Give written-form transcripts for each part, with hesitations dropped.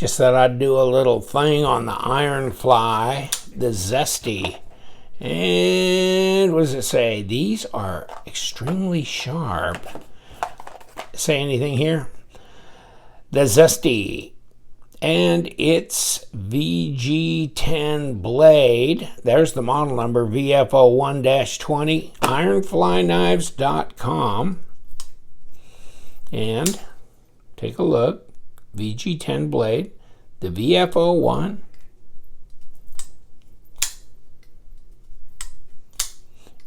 Just thought I'd do a little thing on the Ironfly, the Zesty. And what does it say? These are extremely sharp. Say anything here? The Zesty. And it's VG10 blade. There's the model number, VF01-20, ironflyknives.com. And take a look. VG10 blade, the VF01.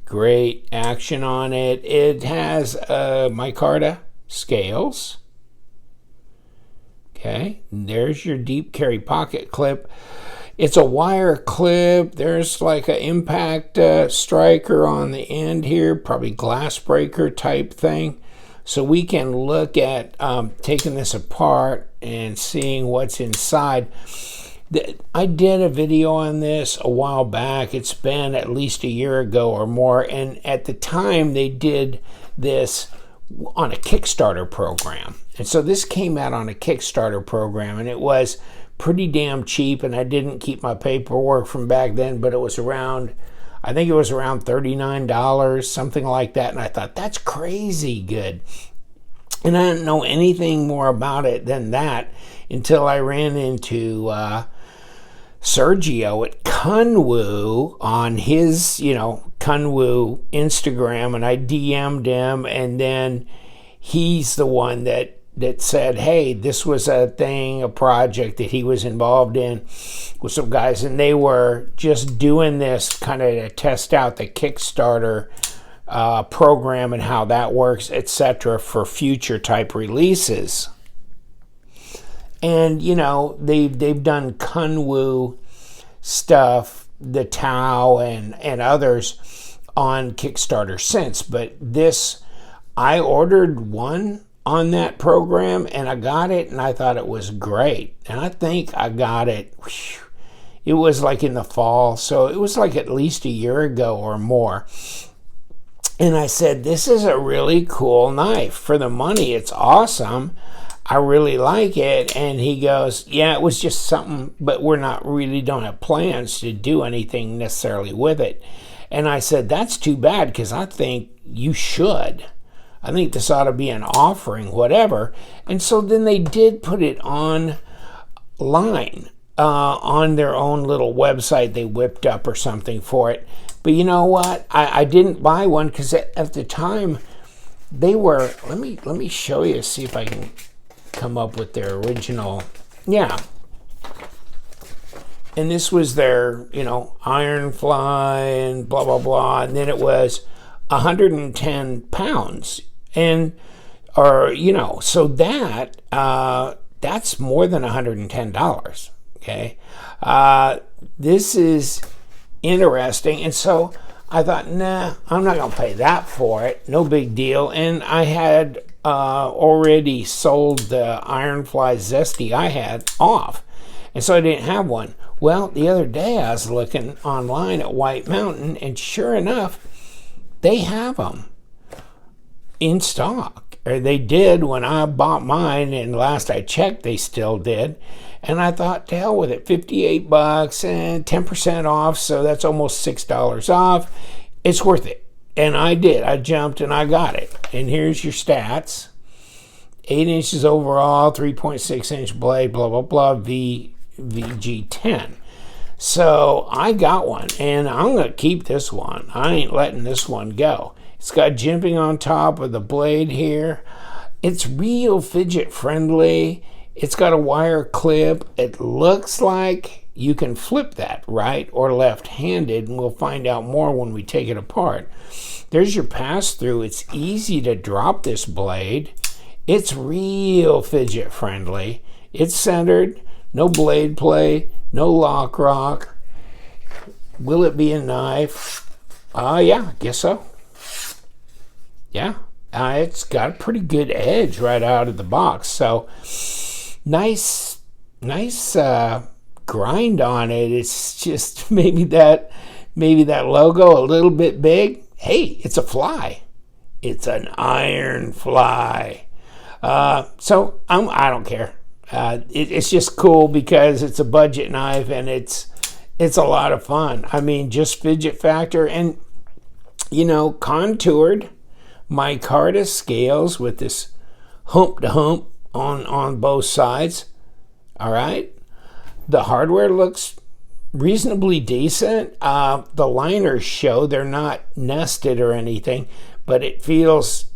Great action on it. It has micarta scales. Okay, there's your deep carry pocket clip. It's a wire clip. There's like an impact striker on the end here, probably glass breaker type thing. So we can look at taking this apart and seeing what's inside. I did a video on this a while back. It's been at least a year ago or more. And at the time, they did this on a Kickstarter program. And so this came out on a Kickstarter program, and it was pretty damn cheap. And I didn't keep my paperwork from back then, but it was around, I think it was around $39, something like that. And I thought, that's crazy good. And I didn't know anything more about it than that until I ran into Sergio at Kunwu on his, Kunwu Instagram, and I DM'd him, and then he's the one that said, hey, this was a thing, a project that he was involved in with some guys, and they were just doing this kind of to test out the Kickstarter program and how that works, etc., for future type releases. And they've done Kunwu stuff, the Tao and others on Kickstarter since, but this, I ordered one on that program and I got it, and I thought it was great. And I think I got it, it was like in the fall, so it was like at least a year ago or more. And I said, this is a really cool knife. For the money, it's awesome. I really like it. And he goes, yeah, it was just something, but don't have plans to do anything necessarily with it. And I said, that's too bad, because I think you should. I think this ought to be an offering, whatever. And so then they did put it online on their own little website they whipped up or something for it. But you know what? I didn't buy one because at the time they were, let me show you, see if I can come up with their original. Yeah. And this was their, Ironfly and blah, blah, blah. And then it was 110 pounds. And, so that's more than $110. Okay. This is interesting. And so I thought, nah, I'm not going to pay that for it. No big deal. And I had already sold the Ironfly Zesty I had off. And so I didn't have one. Well, the other day I was looking online at White Mountain, and sure enough, they have them in stock. Or they did when I bought mine, and last I checked, they still did. And I thought, to hell with it, $58 and 10% off, so that's almost $6 off. It's worth it. And I did. I jumped and I got it. And here's your stats. 8 inches overall, 3.6 inch blade, blah, blah, blah, VG10. So I got one, and I'm going to keep this one. I ain't letting this one go. It's got jimping on top of the blade here. It's real fidget friendly. It's got a wire clip. It looks like you can flip that right or left-handed, and we'll find out more when we take it apart. There's your pass-through. It's easy to drop this blade. It's real fidget friendly. It's centered. No blade play. No lock rock. Will it be a knife? Yeah, I guess so. Yeah, it's got a pretty good edge right out of the box. So nice grind on it. It's just maybe that logo a little bit big. Hey, it's a fly. It's an Ironfly. So I don't care. It's just cool because it's a budget knife and it's a lot of fun. I mean, just fidget factor and, you know, contoured micarta scales with this hump to hump on both sides. All right. The hardware looks reasonably decent. The liners show they're not nested or anything, but it feels,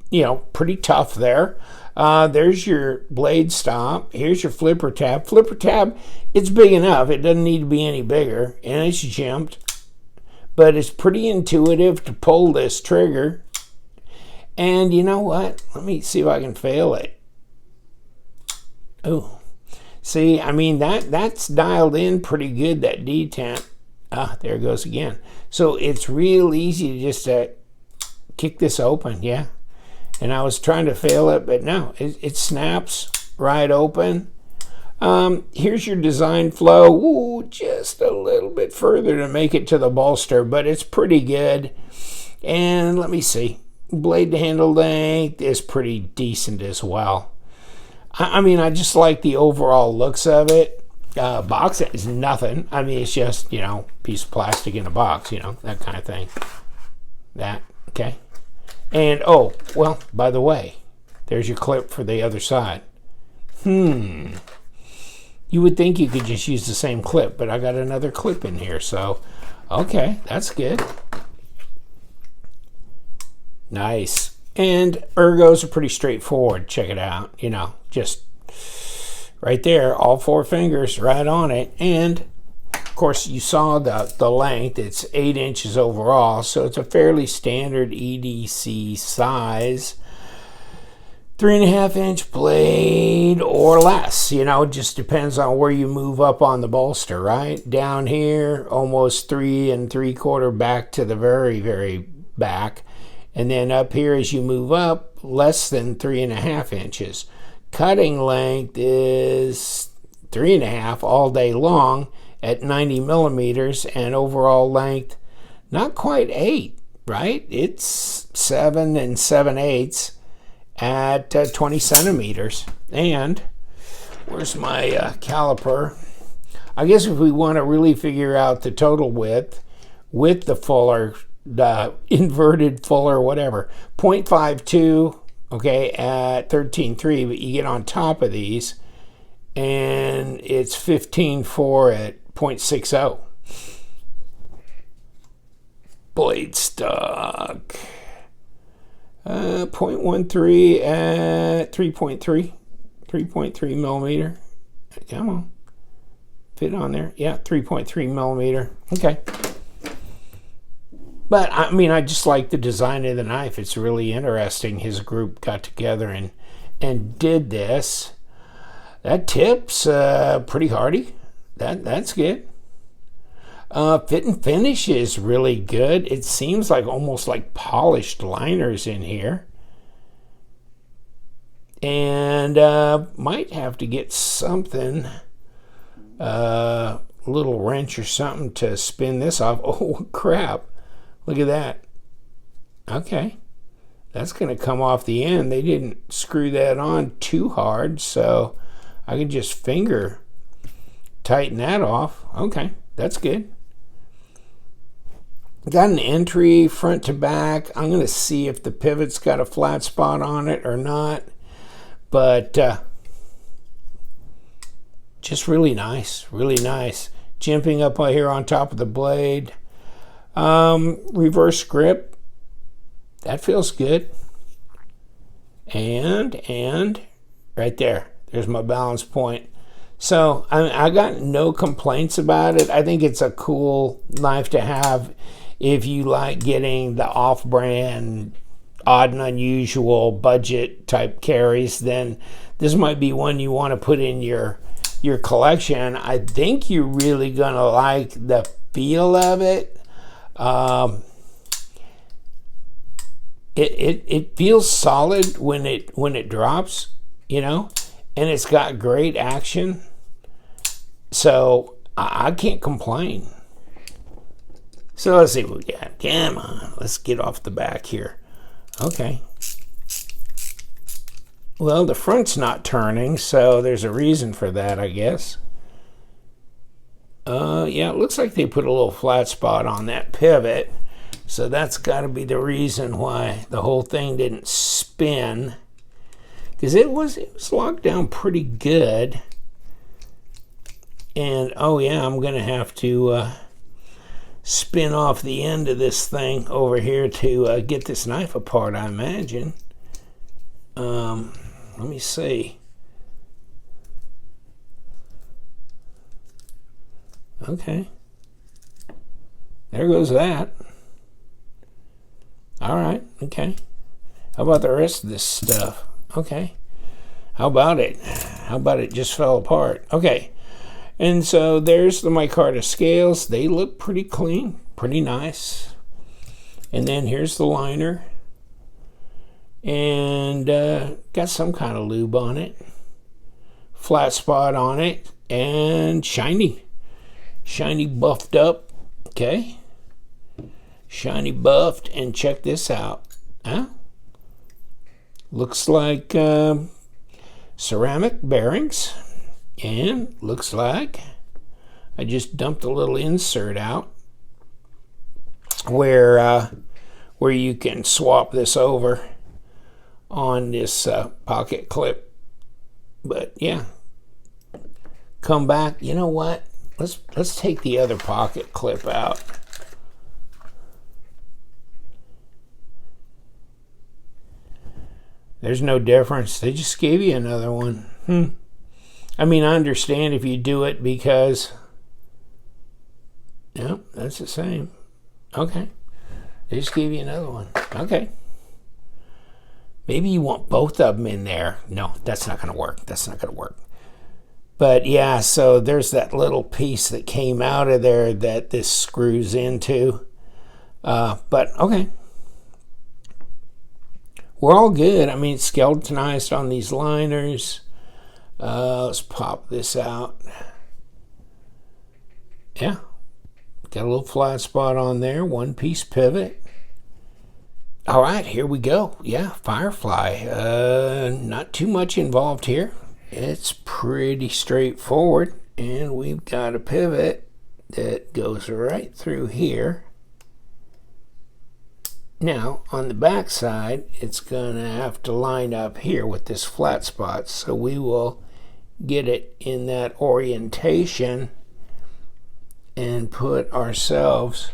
you know, pretty tough there. There's your blade stop. Here's your flipper tab. Flipper tab, it's big enough. It doesn't need to be any bigger, and it's jimped. But it's pretty intuitive to pull this trigger. And you know what? Let me see if I can fail it. Oh, see, I mean, that's dialed in pretty good, that detent. There it goes again. So it's real easy to just kick this open, yeah. And I was trying to fail it, but no, it snaps right open. Here's your design flow. Ooh, just a little bit further to make it to the bolster, but it's pretty good. And let me see. Blade to handle length is pretty decent as well. I mean, I just like the overall looks of it. Box is nothing. I mean, it's just, you know, piece of plastic in a box, you know, that kind of thing. That, okay. And, oh, well, by the way, there's your clip for the other side. You would think you could just use the same clip, but I got another clip in here, so, okay, that's good. Nice. And ergos are pretty straightforward. Check it out. You know, just right there, all four fingers right on it. And of course, you saw the length. It's 8 inches overall, so it's a fairly standard EDC size. 3.5 inch blade or less. You know, it just depends on where you move up on the bolster, right? Down here, almost 3 3/4 back to the very, very back. And then up here, as you move up, less than 3.5 inches. Cutting length is 3.5 all day long at 90 millimeters, and overall length, not quite 8, right? It's 7 7/8 at 20 centimeters. And where's my caliper? I guess if we want to really figure out the total width with the fuller, the inverted fuller, whatever, 0.52, okay, at 13.3, but you get on top of these and it's 15.4 at 0.60. Blade stock, 0.13 at 3.3 millimeter. Come on, fit on there. Yeah, 3.3 millimeter. Okay. But, I mean, I just like the design of the knife. It's really interesting. His group got together and did this. That tip's pretty hardy. That's good. Fit and finish is really good. It seems like almost like polished liners in here. And might have to get something, a little wrench or something to spin this off. Oh, crap. Look at that. Okay. That's going to come off the end. They didn't screw that on too hard, so I can just finger tighten that off. Okay, that's good. Got an entry front to back. I'm going to see if the pivot's got a flat spot on it or not. But just really nice, really nice. Jimping up here on top of the blade. Reverse grip, that feels good. And right there's my balance point. So I got no complaints about it. I think it's a cool knife to have if you like getting the off-brand, odd and unusual budget type carries. Then this might be one you want to put in your collection. I think you're really gonna like the feel of it. It feels solid when it drops, you know, and it's got great action. So I can't complain. So let's see what we got. Come on, let's get off the back here. Okay. Well, the front's not turning, so there's a reason for that, I guess. Yeah, it looks like they put a little flat spot on that pivot, so that's got to be the reason why the whole thing didn't spin, because it was locked down pretty good. And oh yeah, I'm gonna have to spin off the end of this thing over here to get this knife apart, I imagine. Let me see. Okay. There goes that. All right. Okay. How about the rest of this stuff? Okay. How about it? How about it just fell apart? Okay. And so there's the Micarta scales. They look pretty clean, pretty nice. And then here's the liner. And got some kind of lube on it. Flat spot on it. And shiny. Shiny buffed up. Okay. Shiny buffed. And check this out. Huh? Looks like ceramic bearings. And looks like I just dumped a little insert out where you can swap this over on this pocket clip. But yeah, come back. You know what? Let's take the other pocket clip out. There's no difference. They just gave you another one. I mean, I understand if you do it because, yeah, that's the same. Okay. They just gave you another one. Okay. Maybe you want both of them in there. No, that's not going to work. That's not going to work. But yeah, so there's that little piece that came out of there that this screws into. But okay. We're all good. I mean, it's skeletonized on these liners. Let's pop this out. Yeah. Got a little flat spot on there. One piece pivot. All right, here we go. Yeah, Firefly. Not too much involved here. It's pretty straightforward. And we've got a pivot that goes right through here. Now, on the back side, it's going to have to line up here with this flat spot. So we will get it in that orientation and put ourselves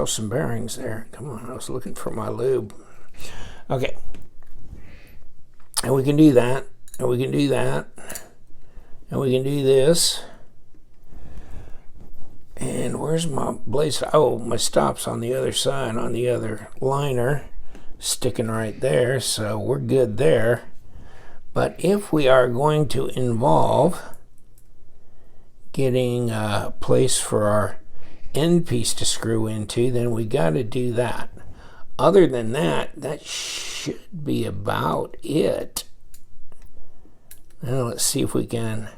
some bearings there. Come on, I was looking for my lube. Okay. And we can do that. And we can do that. And we can do this. And where's my blaze? Oh, my stop's on the other side, on the other liner, sticking right there. So we're good there. But if we are going to involve getting a place for our end piece to screw into, then we got to do that. Other than that, that should be about it. Now let's see if we can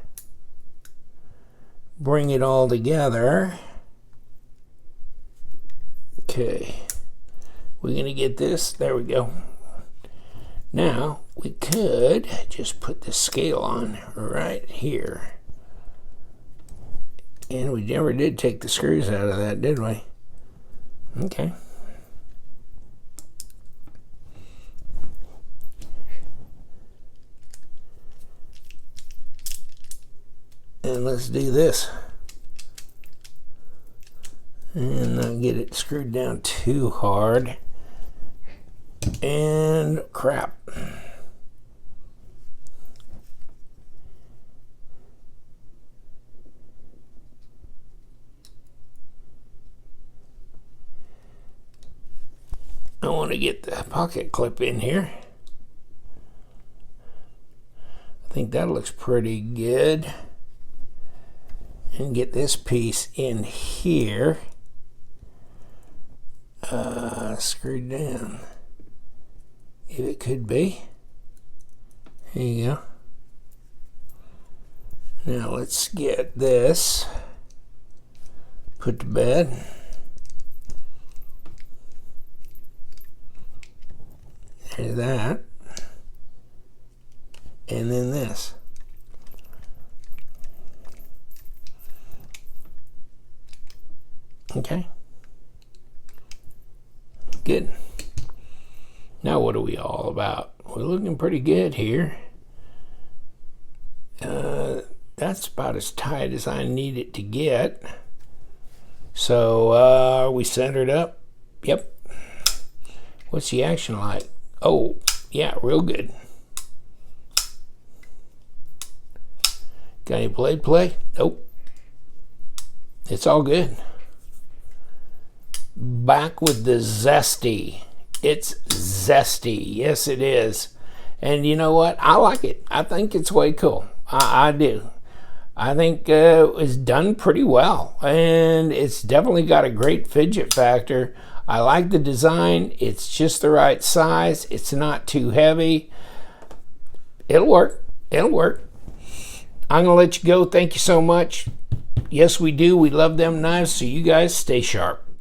bring it all together. Okay, we're going to get this. There we go. Now we could just put the scale on right here. And we never did take the screws out of that, did we? Okay. And let's do this. And not get it screwed down too hard. And crap. I want to get the pocket clip in here. I think that looks pretty good. And get this piece in here. Screwed down. If it could be. There you go. Now let's get this put to bed. There's that. And then this. Okay. Good. Now what are we all about? We're looking pretty good here. That's about as tight as I need it to get. So are we centered up? Yep. What's the action like? Oh, yeah, real good. Got any blade play? Nope. It's all good. Back with the Zesty. It's zesty. Yes, it is. And you know what? I like it. I think it's way cool. I do. I think it's done pretty well. And it's definitely got a great fidget factor. I like the design. It's just the right size. It's not too heavy. It'll work. It'll work. I'm going to let you go. Thank you so much. Yes, we do. We love them knives. So you guys stay sharp.